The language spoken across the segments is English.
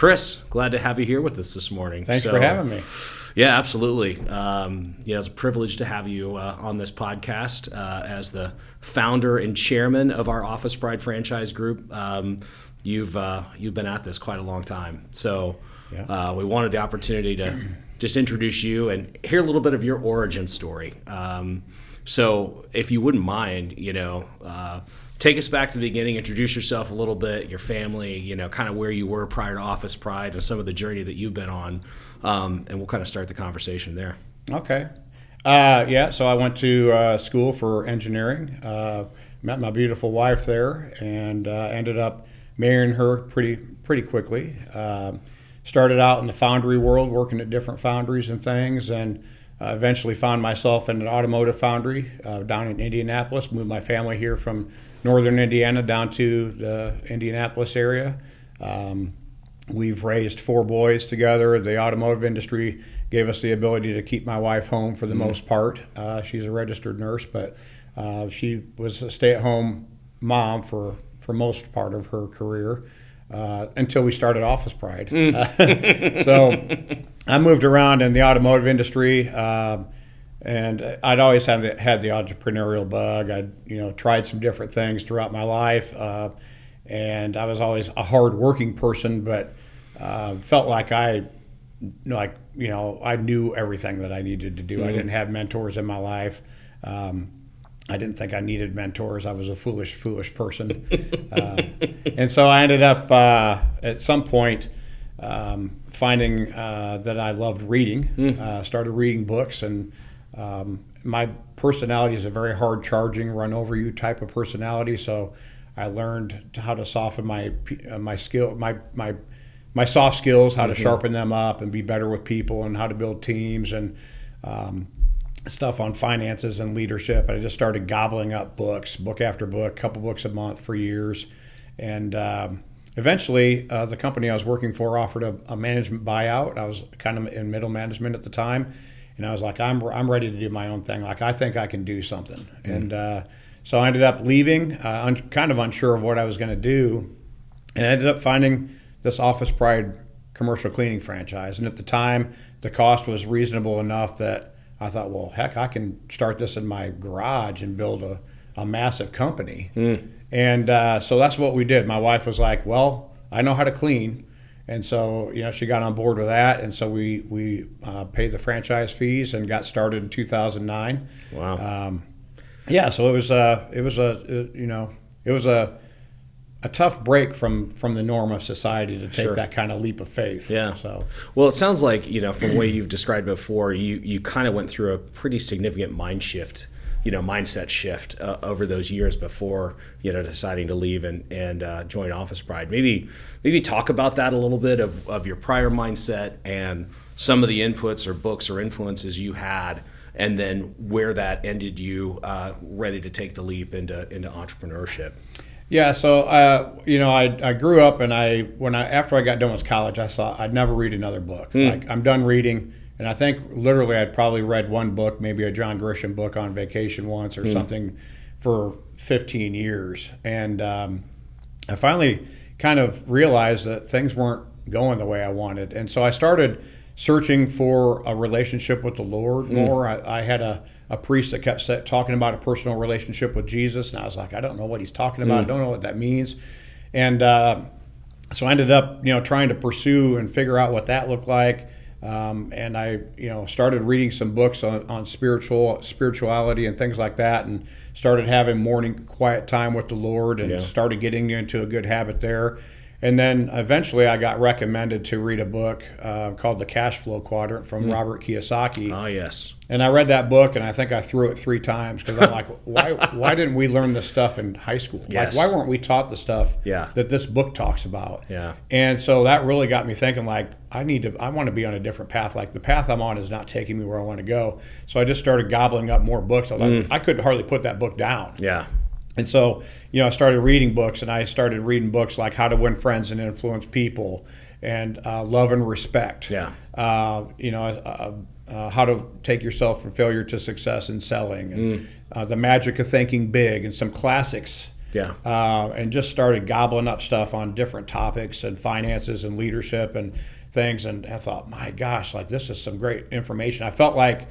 Chris, glad to have you here with us this morning. Thanks for having me. Yeah, absolutely. It's a privilege to have you on this podcast as the founder and chairman of our Office Pride franchise group. You've been at this quite a long time, so we wanted the opportunity to just introduce you and hear a little bit of your origin story. So, if you wouldn't mind, take us back to the beginning, introduce yourself a little bit, your family, kind of where you were prior to Office Pride and some of the journey that you've been on, and we'll kind of start the conversation there. Okay. So I went to school for engineering, met my beautiful wife there, and ended up marrying her pretty quickly. Started out in the foundry world, working at different foundries and things, and eventually found myself in an automotive foundry down in Indianapolis. Moved my family here from northern Indiana down to the Indianapolis area. We've raised 4 boys together. The automotive industry gave us the ability to keep my wife home for the most part. She's a registered nurse, but she was a stay-at-home mom for most part of her career until we started Office Pride. So I moved around in the automotive industry, and I'd always had the entrepreneurial bug. I'd I tried some different things throughout my life, and I was always a hard-working person, but felt like I knew everything that I needed to do. I didn't have mentors in my life. I didn't think I needed mentors. I was a foolish person. And so I ended up at some point finding that I loved reading. Started reading books, and my personality is a very hard-charging, run-over-you type of personality. So I learned how to soften my soft skills, how to sharpen them up and be better with people, and how to build teams, and stuff on finances and leadership. I just started gobbling up books, book after book, couple books a month for years. And eventually, the company I was working for offered a management buyout. I was kind of in middle management at the time, and I was like, I'm ready to do my own thing. Like, I think I can do something. And so I ended up leaving, kind of unsure of what I was going to do, and I ended up finding this Office Pride commercial cleaning franchise. And at the time, the cost was reasonable enough that I thought, well, heck, I can start this in my garage and build a massive company. And so that's what we did. My wife was like, well, I know how to clean. And so, she got on board with that. And so we paid the franchise fees and got started in 2009. Wow. So it was a tough break from the norm of society to take that kind of leap of faith. Yeah. So, well, it sounds like, from the way you've described before, you kind of went through a pretty significant mindset shift over those years before, deciding to leave and join Office Pride. Maybe talk about that a little bit of your prior mindset and some of the inputs or books or influences you had, and then where that ended you ready to take the leap into entrepreneurship. Yeah, so I grew up, and after I got done with college, I thought I'd never read another book. Like, I'm done reading, and I think literally I'd probably read one book, maybe a John Grisham book on vacation once or something, for 15 years. And I finally kind of realized that things weren't going the way I wanted, and so I started searching for a relationship with the Lord more. I had a priest that kept talking about a personal relationship with Jesus, and I was like, I don't know what he's talking about. I don't know what that means. And so I ended up, trying to pursue and figure out what that looked like. And I, started reading some books on spirituality and things like that, and started having morning quiet time with the Lord, and started getting into a good habit there. And then eventually I got recommended to read a book called The Cash Flow Quadrant from Robert Kiyosaki. Oh, yes. And I read that book, and I think I threw it 3 times because I'm like, why didn't we learn this stuff in high school? Yes. Like, why weren't we taught the stuff that this book talks about? Yeah. And so that really got me thinking, like, I want to be on a different path. Like, the path I'm on is not taking me where I want to go. So I just started gobbling up more books. I couldn't hardly put that book down. Yeah. And so, I started reading books, and I started reading books like How to Win Friends and Influence People, and Love and Respect. Yeah. How to Take Yourself from Failure to Success in Selling, and The Magic of Thinking Big, and some classics Yeah. And just started gobbling up stuff on different topics and finances and leadership and things. And I thought, my gosh, like this is some great information. I felt like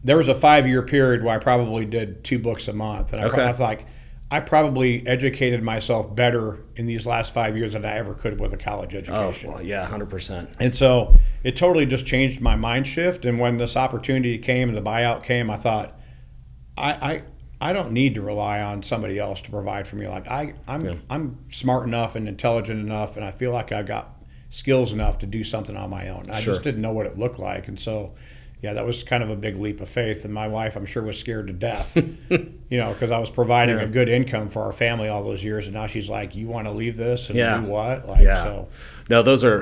there was a 5-year period where I probably did 2 books a month. And I thought like, I probably educated myself better in these last 5 years than I ever could with a college education. Oh, well, yeah, 100%. And so it totally just changed my mind shift. And when this opportunity came and the buyout came, I thought, I don't need to rely on somebody else to provide for me. Like I'm smart enough and intelligent enough, and I feel like I've got skills enough to do something on my own. I just didn't know what it looked like. And so, yeah, that was kind of a big leap of faith. And my wife, I'm sure, was scared to death, because I was providing a good income for our family all those years. And now she's like, you want to leave this and do what? Like, so. No, those are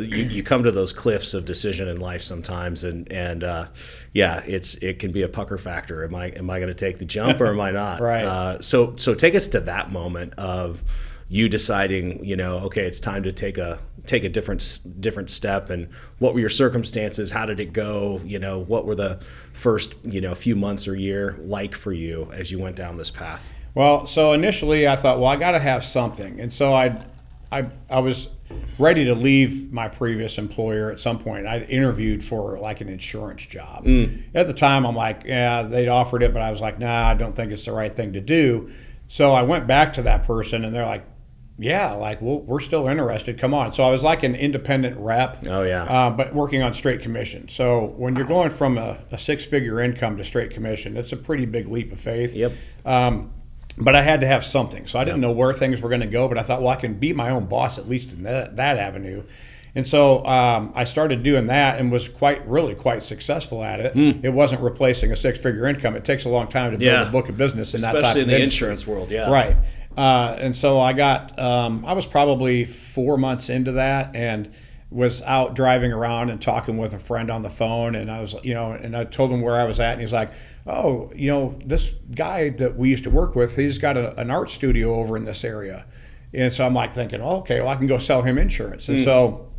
you come to those cliffs of decision in life sometimes, and it can be a pucker factor. Am I going to take the jump or am I not? Right. So take us to that moment of you deciding, okay, it's time to take a different step. And what were your circumstances? How did it go? What were the first few months or year like for you as you went down this path? Well, so initially I thought, well, I got to have something, and so I was ready to leave my previous employer at some point. I interviewed for like an insurance job. At the time, I'm like, yeah, they'd offered it, but I was like, nah, I don't think it's the right thing to do. So I went back to that person, and they're like, yeah, like, well, we're still interested. Come on. So I was like an independent rep. Oh, yeah. But working on straight commission. So when you're going from a 6-figure income to straight commission, it's a pretty big leap of faith. Yep. But I had to have something. So I didn't know where things were going to go, but I thought, well, I can be my own boss at least in that avenue. And so I started doing that and was really quite successible at it. It wasn't replacing a 6-figure income. It takes a long time to build a book of business in that type of especially in the industry. insurance world. Yeah. Right. And so I got, I was probably 4 months into that and was out driving around and talking with a friend on the phone. And I was, and I told him where I was at. And he's like, oh, this guy that we used to work with, he's got an art studio over in this area. And so I'm like thinking, oh, okay, well, I can go sell him insurance. And so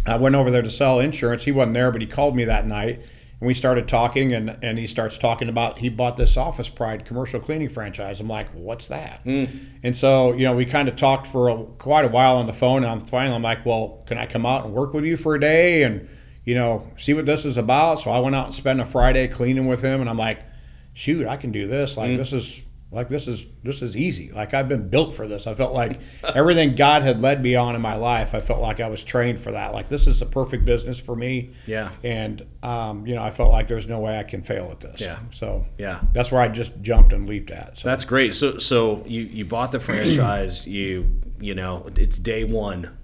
I went over there to sell insurance. He wasn't there, but he called me that night. And we started talking, and he starts talking about he bought this Office Pride commercial cleaning franchise. I'm like, what's that? And so, we kind of talked for quite a while on the phone, and I'm like, well, can I come out and work with you for a day and, see what this is about? So I went out and spent a Friday cleaning with him, and I'm like, shoot, I can do this. Like, this is easy. Like, I've been built for this. I felt like everything God had led me on in my life, I felt like I was trained for that. Like, this is the perfect business for me. Yeah. And, I felt like there's no way I can fail at this. Yeah. So yeah, that's where I just jumped and leaped at. So. That's great. So you bought the franchise, it's day one.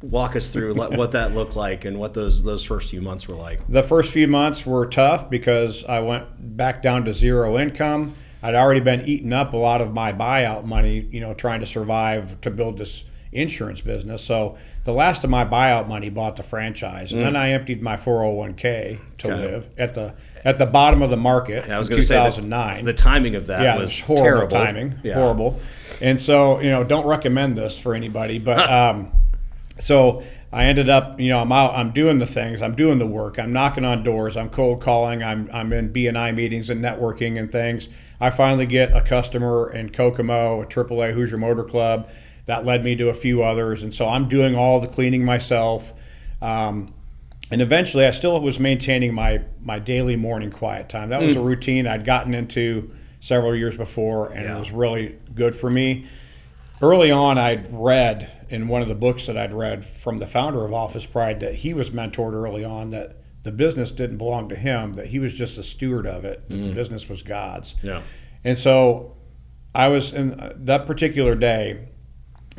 Walk us through what that looked like and what those first few months were like. The first few months were tough because I went back down to zero income. I'd already been eating up a lot of my buyout money, trying to survive to build this insurance business. So the last of my buyout money bought the franchise, and then I emptied my 401k to live at the bottom of the market. I was in going to 2009. Say the timing of that was horrible terrible. Timing, yeah. Horrible. And so don't recommend this for anybody, but so I ended up, I'm out, I'm doing the things, I'm doing the work, I'm knocking on doors, I'm cold calling, I'm in B&I meetings and networking and things. I finally get a customer in Kokomo, a AAA Hoosier Motor Club. That led me to a few others. And so I'm doing all the cleaning myself. And eventually I still was maintaining my daily morning quiet time. That was a routine I'd gotten into several years before, and it was really good for me. Early on, I'd read in one of the books that I'd read from the founder of Office Pride that he was mentored early on, that the business didn't belong to him, that he was just a steward of it. The business was God's. Yeah. And so I was, in that particular day,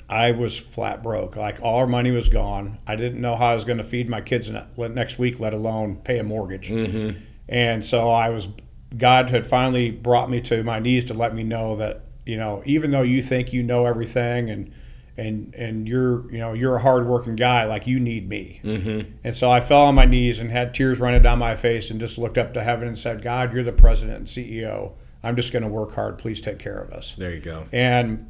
I was flat broke. Like, all our money was gone. I didn't know how I was going to feed my kids next week, let alone pay a mortgage. And so God had finally brought me to my knees to let me know that, even though you think you know everything and you're a hardworking guy, like, you need me. And so I fell on my knees and had tears running down my face and just looked up to heaven and said, God, you're the president and CEO. I'm just going to work hard. Please take care of us. There you go. And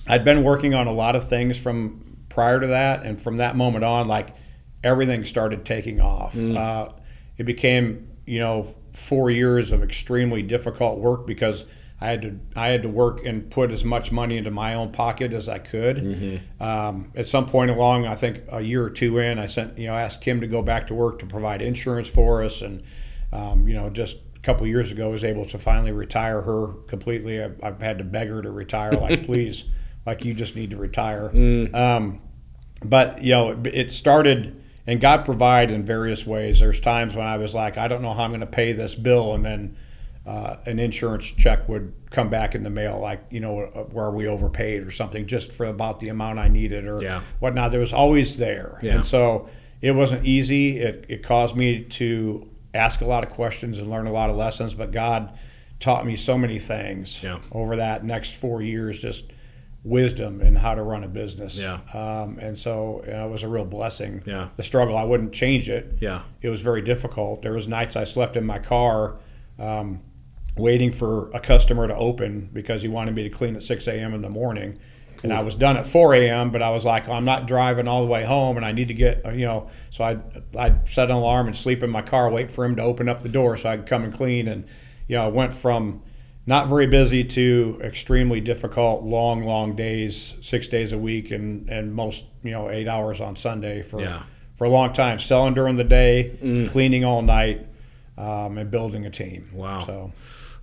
I'd been working on a lot of things from prior to that, and from that moment on, like, everything started taking off. It became, 4 years of extremely difficult work because I had to work and put as much money into my own pocket as I could. At some point along, I think a year or two in, I asked Kim to go back to work to provide insurance for us, and just a couple years ago, I was able to finally retire her completely. I've had to beg her to retire, like please, like you just need to retire. But it started. And God provided in various ways. There's times when I was like, I don't know how I'm going to pay this bill, and then an insurance check would come back in the mail, like, where we overpaid or something, just for about the amount I needed or whatnot. There was always there. And so it wasn't easy. It caused me to ask a lot of questions and learn a lot of lessons, but God taught me so many things over that next 4 years, just wisdom in how to run a business. And so it was a real blessing. The struggle, I wouldn't change it. It was very difficult. There was nights I slept in my car waiting for a customer to open because he wanted me to clean at 6 a.m. in the morning. And I was done at 4 a.m., but I was like, I'm not driving all the way home, and I need to get, so I'd set an alarm and sleep in my car, wait for him to open up the door so I could come and clean. And, I went from not very busy to extremely difficult, long days, 6 days a week, and most, 8 hours on Sunday for a long time, selling during the day, cleaning all night, and building a team. Wow. So,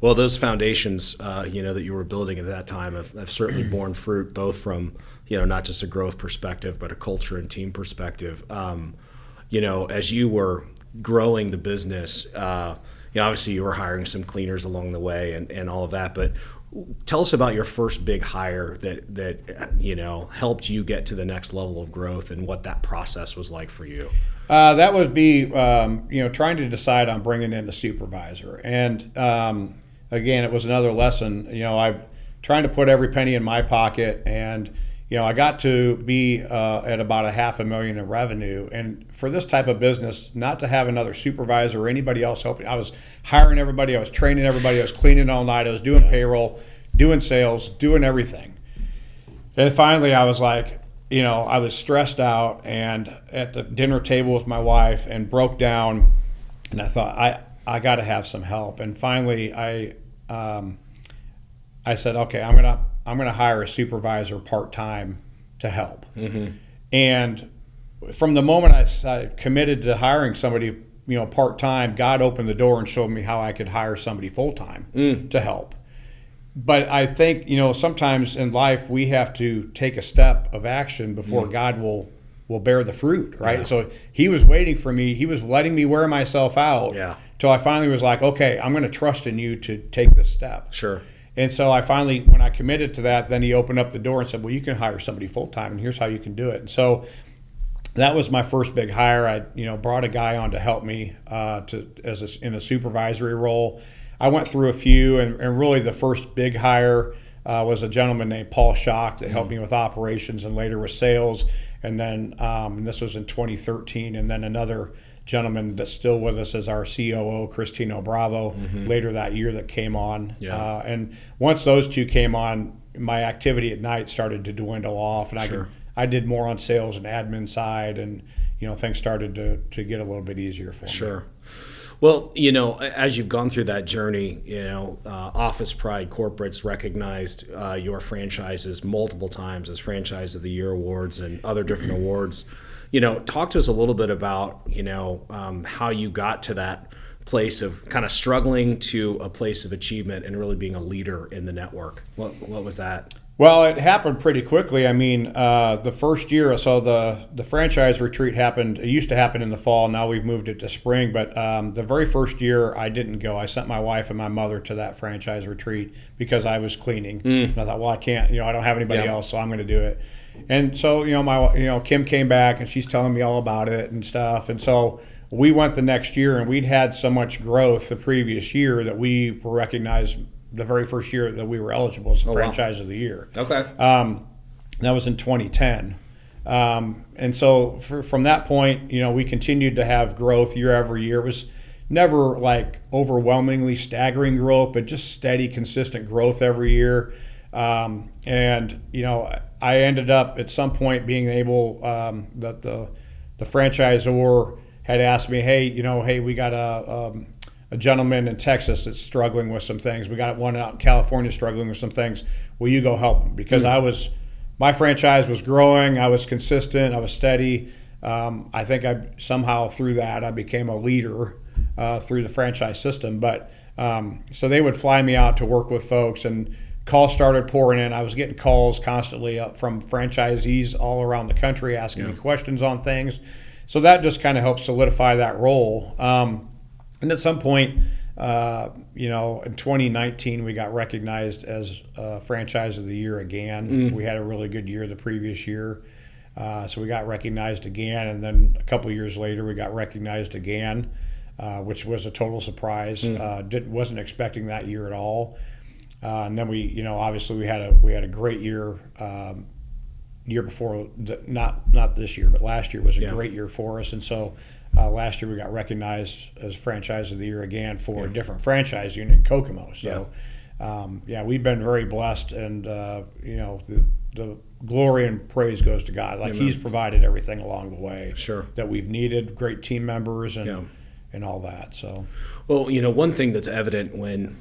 well, those foundations, that you were building at that time have certainly borne fruit, both from, not just a growth perspective, but a culture and team perspective. As you were growing the business, obviously you were hiring some cleaners along the way and all of that, but tell us about your first big hire that helped you get to the next level of growth and what that process was like for you. That would be, trying to decide on bringing in a supervisor. And again, it was another lesson. I'm trying to put every penny in my pocket, and I got to be at about $500,000 in revenue. And for this type of business, not to have another supervisor or anybody else helping, I was hiring everybody, I was training everybody, I was cleaning all night, I was doing payroll, doing sales, doing everything. And finally, I was like, I was stressed out and at the dinner table with my wife and broke down. And I thought, I got to have some help. And finally, I said, okay, I'm gonna hire a supervisor part-time to help. And from the moment I committed to hiring somebody, part-time, God opened the door and showed me how I could hire somebody full-time to help. But I think, sometimes in life we have to take a step of action before God will bear the fruit, right? So he was waiting for me. He was letting me wear myself out till I finally was like, okay, I'm going to trust in you to take this step. Sure. And so I finally, when I committed to that, then he opened up the door and said, well, you can hire somebody full-time, and here's how you can do it. And so that was my first big hire. I, brought a guy on to help me in a supervisory role. I went through a few, and really the first big hire was a gentleman named Paul Schock that helped me with operations and later with sales. And then, and this was in 2013, and then another gentleman that's still with us is our COO, Cristino Bravo, later that year that came on. And once those two came on, my activity at night started to dwindle off, and I did more on sales and admin side, and things started to get a little bit easier for me. Sure. Well, as you've gone through that journey, Office Pride Corporate's recognized your franchises multiple times as Franchise of the Year awards and other different awards. Talk to us a little bit about, how you got to that place of kind of struggling to a place of achievement and really being a leader in the network. What was that? Well, it happened pretty quickly. I mean, the first year, so the franchise retreat happened, it used to happen in the fall. Now we've moved it to spring. But the very first year I didn't go. I sent my wife and my mother to that franchise retreat because I was cleaning. And I thought, well, I can't, I don't have anybody else, so I'm going to do it. And so, Kim came back and she's telling me all about it and stuff. And so we went the next year, and we'd had so much growth the previous year that we were recognized the very first year that we were eligible as the Franchise of the Year. Okay. That was in 2010. And so from that point, we continued to have growth year after year. It was never like overwhelmingly staggering growth, but just steady, consistent growth every year. And, I ended up at some point being able, that the franchisor had asked me, hey, we got a gentleman in Texas that's struggling with some things. We got one out in California struggling with some things. Will you go help them? Because my franchise was growing. I was consistent. I was steady. I think somehow through that I became a leader through the franchise system. But so they would fly me out to work with folks, and calls started pouring in. I was getting calls constantly up from franchisees all around the country asking me questions on things. So that just kind of helped solidify that role. And at some point, in 2019, we got recognized as Franchise of the Year again. We had a really good year the previous year. So we got recognized again. And then a couple of years later, we got recognized again, which was a total surprise. Wasn't expecting that year at all. And then obviously we had a great year. Year before, not this year, but last year was a great year for us. And so last year we got recognized as Franchise of the Year again for a different franchise unit in Kokomo. So we've been very blessed, and the glory and praise goes to God. Like, He's provided everything along the way that we've needed, great team members and all that. So, well, one thing that's evident when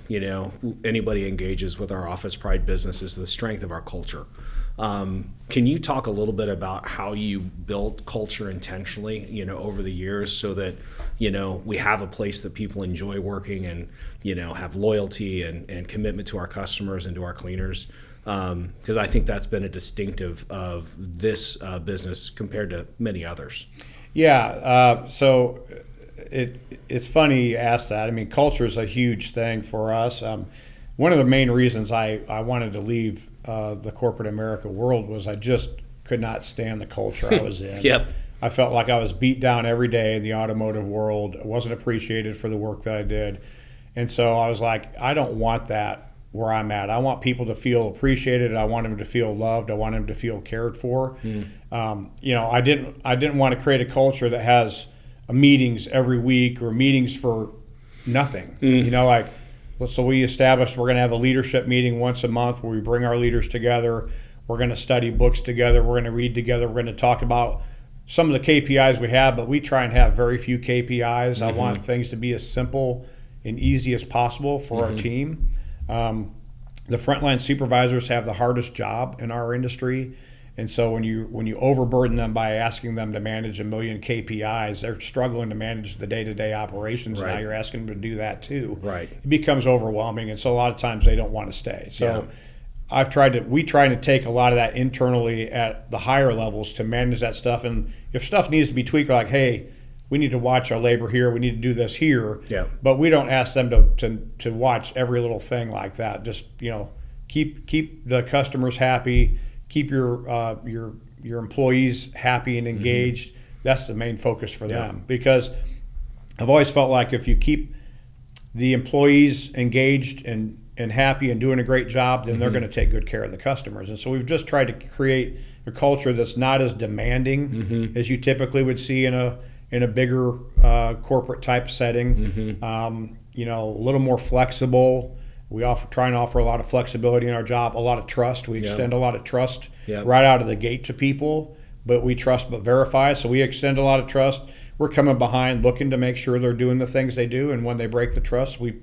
anybody engages with our Office Pride business is the strength of our culture. Can you talk a little bit about how you built culture intentionally, over the years, so that we have a place that people enjoy working and have loyalty and commitment to our customers and to our cleaners? Because I think that's been a distinctive of this business compared to many others. Yeah. So it's funny you ask that. I mean, culture is a huge thing for us. One of the main reasons I wanted to leave the corporate America world was I just could not stand the culture I was in. I felt like I was beat down every day in the automotive world. I wasn't appreciated for the work that I did. And so I was like, I don't want that where I'm at. I want people to feel appreciated. I want them to feel loved. I want them to feel cared for. I didn't want to create a culture that has meetings every week or meetings for nothing. So we established we're going to have a leadership meeting once a month where we bring our leaders together. We're going to study books together. We're going to read together. We're going to talk about some of the KPIs we have, but we try and have very few KPIs. I want things to be as simple and easy as possible for our team. The frontline supervisors have the hardest job in our industry. And so when you overburden them by asking them to manage 1 million KPIs, they're struggling to manage the day-to-day operations. Now you're asking them to do that too. It becomes overwhelming, and so a lot of times they don't want to stay. So we try to take a lot of that internally at the higher levels to manage that stuff. And if stuff needs to be tweaked, like, hey, we need to watch our labor here, we need to do this here. But we don't ask them to watch every little thing like that. Just keep the customers happy. Keep your employees happy and engaged. That's the main focus for them, because I've always felt like if you keep the employees engaged and happy and doing a great job, then they're going to take good care of the customers. And so we've just tried to create a culture that's not as demanding as you typically would see in a bigger corporate type setting. A little more flexible. We try and offer a lot of flexibility in our job, a lot of trust. We extend a lot of trust right out of the gate to people, but we trust but verify. So we extend a lot of trust. We're coming behind, looking to make sure they're doing the things they do. And when they break the trust, we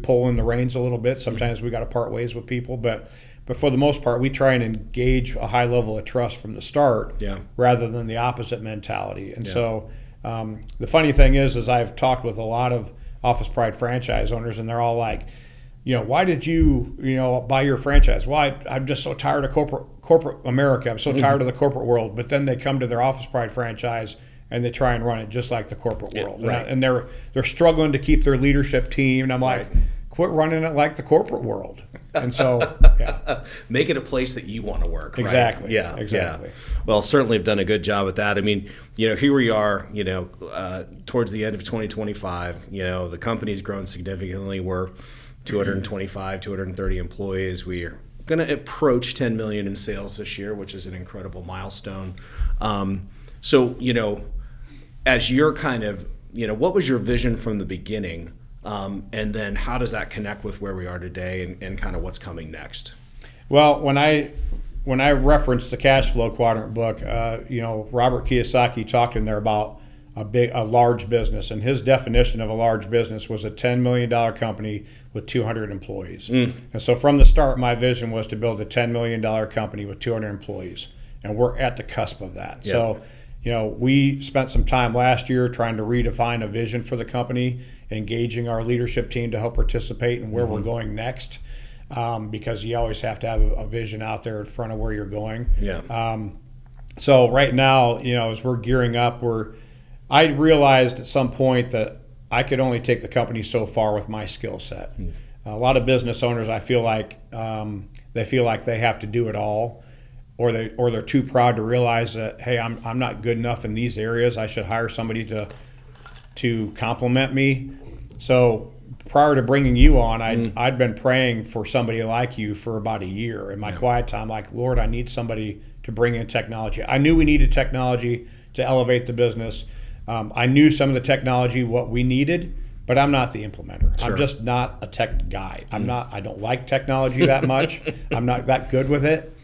pull in the reins a little bit. Sometimes we got to part ways with people, but for the most part, we try and engage a high level of trust from the start, rather than the opposite mentality. And so the funny thing is I've talked with a lot of Office Pride franchise owners, and they're all like, why did you buy your franchise? Well, I'm just so tired of corporate America. I'm so tired of the corporate world. But then they come to their Office Pride franchise and they try and run it just like the corporate world. And they're struggling to keep their leadership team. And I'm like, quit running it like the corporate world. And so, make it a place that you want to work. Exactly. Right? Exactly. Well, certainly have done a good job at that. I mean, here we are, towards the end of 2025, the company's grown significantly. We're 225, 230 employees. We are going to approach 10 million in sales this year, which is an incredible milestone. So, as you're kind of, what was your vision from the beginning? And then how does that connect with where we are today and kind of what's coming next? Well, when I referenced the cash flow quadrant book, Robert Kiyosaki talked in there about a large business, and his definition of a large business was a $10 million company with 200 employees. And so from the start, my vision was to build a $10 million company with 200 employees, and we're at the cusp of that. Yeah. So, we spent some time last year trying to redefine a vision for the company, engaging our leadership team to help participate in where we're going next, because you always have to have a vision out there in front of where you're going. Yeah. So right now, as we're gearing up, I realized at some point that I could only take the company so far with my skill set. A lot of business owners, I feel like, they feel like they have to do it all, or they're too proud to realize that, hey, I'm not good enough in these areas. I should hire somebody to complement me. So prior to bringing you on, I'd been praying for somebody like you for about a year in my quiet time, like, Lord, I need somebody to bring in technology. I knew we needed technology to elevate the business. I knew some of the technology, what we needed, but I'm not the implementer. Sure. I'm just not a tech guy. I don't like technology that much. I'm not that good with it.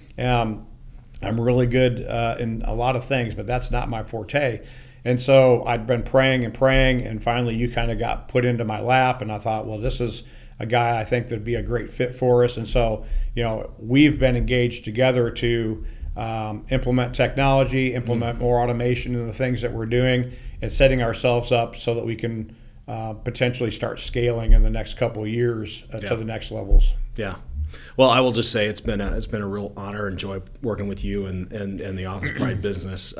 I'm really good in a lot of things, but that's not my forte. And so I'd been praying, and finally you kind of got put into my lap, and I thought, well, this is a guy I think that'd be a great fit for us. And so, we've been engaged together to implement technology, implement more automation in the things that we're doing, and setting ourselves up so that we can potentially start scaling in the next couple of years to the next levels. Yeah. Well, I will just say it's been a real honor and joy working with you and the Office Pride business.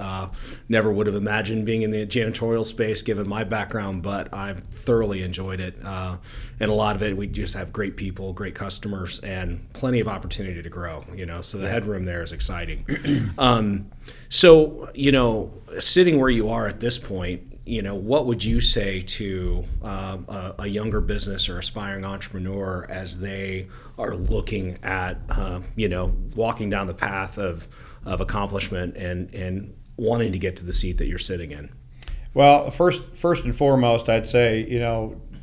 Never would have imagined being in the janitorial space given my background, but I've thoroughly enjoyed it. And a lot of it, we just have great people, great customers, and plenty of opportunity to grow. So the headroom there is exciting. So sitting where you are at this point, what would you say to a younger business or aspiring entrepreneur as they are looking at, walking down the path of accomplishment and wanting to get to the seat that you're sitting in? Well, first and foremost, I'd say,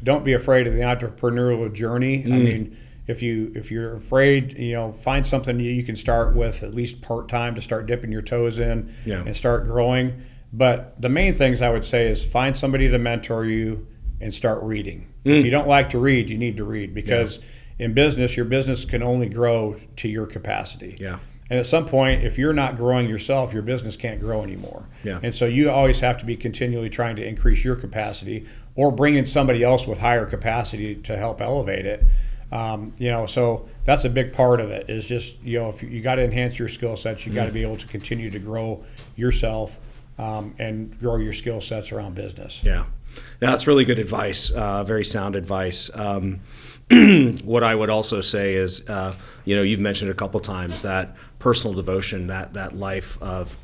don't be afraid of the entrepreneurial journey. I mean, if you're afraid, find something you can start with at least part-time to start dipping your toes in and start growing. But the main things I would say is find somebody to mentor you and start reading. If you don't like to read, you need to read, because in business, your business can only grow to your capacity. Yeah. And at some point, if you're not growing yourself, your business can't grow anymore. Yeah. And so you always have to be continually trying to increase your capacity or bring in somebody else with higher capacity to help elevate it. So that's a big part of it, is just, if you got to enhance your skill sets, you got to be able to continue to grow yourself and grow your skill sets around business. Yeah. That's really good advice, very sound advice. What I would also say is, you've mentioned a couple times that personal devotion, that life of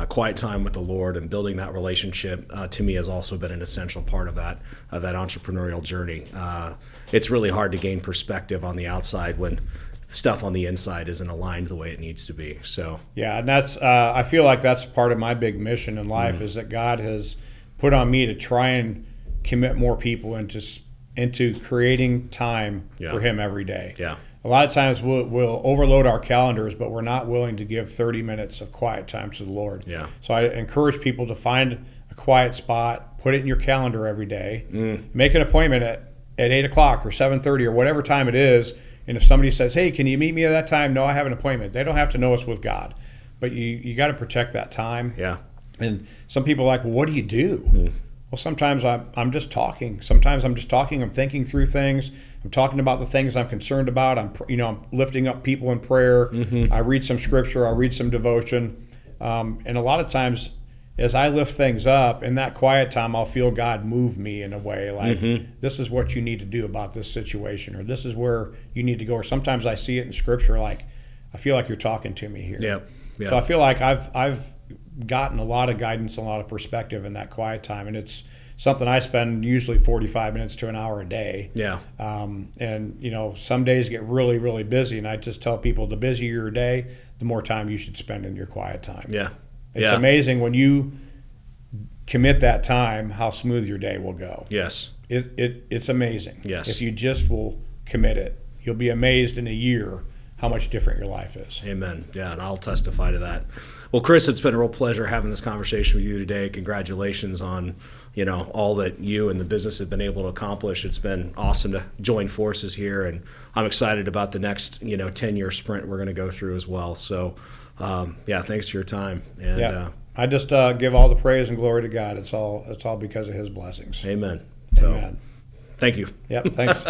quiet time with the Lord and building that relationship, to me has also been an essential part of that entrepreneurial journey. It's really hard to gain perspective on the outside when stuff on the inside isn't aligned the way it needs to be. So yeah, and that's I feel like that's part of my big mission in life, is that God has put on me to try and commit more people into creating time for Him every day. Yeah. A lot of times we'll overload our calendars, but we're not willing to give 30 minutes of quiet time to the Lord. Yeah. So I encourage people to find a quiet spot, put it in your calendar every day, make an appointment at 8 o'clock or 7:30 or whatever time it is. And if somebody says, hey, can you meet me at that time? No, I have an appointment. They don't have to know it's with God. But you got to protect that time. Yeah. And some people are like, well, what do you do? Well, sometimes I'm just talking. Sometimes I'm just talking. I'm thinking through things. I'm talking about the things I'm concerned about. I'm lifting up people in prayer. I read some scripture. I read some devotion. And a lot of times, as I lift things up, in that quiet time, I'll feel God move me in a way like, this is what you need to do about this situation, or this is where you need to go. Or sometimes I see it in scripture, like, I feel like you're talking to me here. Yeah. So I feel like I've gotten a lot of guidance, a lot of perspective in that quiet time, and it's something I spend usually 45 minutes to an hour a day. Yeah. And some days get really, really busy, and I just tell people, the busier your day, the more time you should spend in your quiet time. Yeah. It's amazing when you commit that time, how smooth your day will go. Yes. It's amazing. Yes. If you just will commit it, you'll be amazed in a year how much different your life is. Amen. Yeah, and I'll testify to that. Well, Chris, it's been a real pleasure having this conversation with you today. Congratulations on, all that you and the business have been able to accomplish. It's been awesome to join forces here, and I'm excited about the next, 10-year sprint we're going to go through as well. So, thanks for your time. And I just give all the praise and glory to God. It's all because of His blessings. Amen. Amen. Thank you. Yep. Thanks.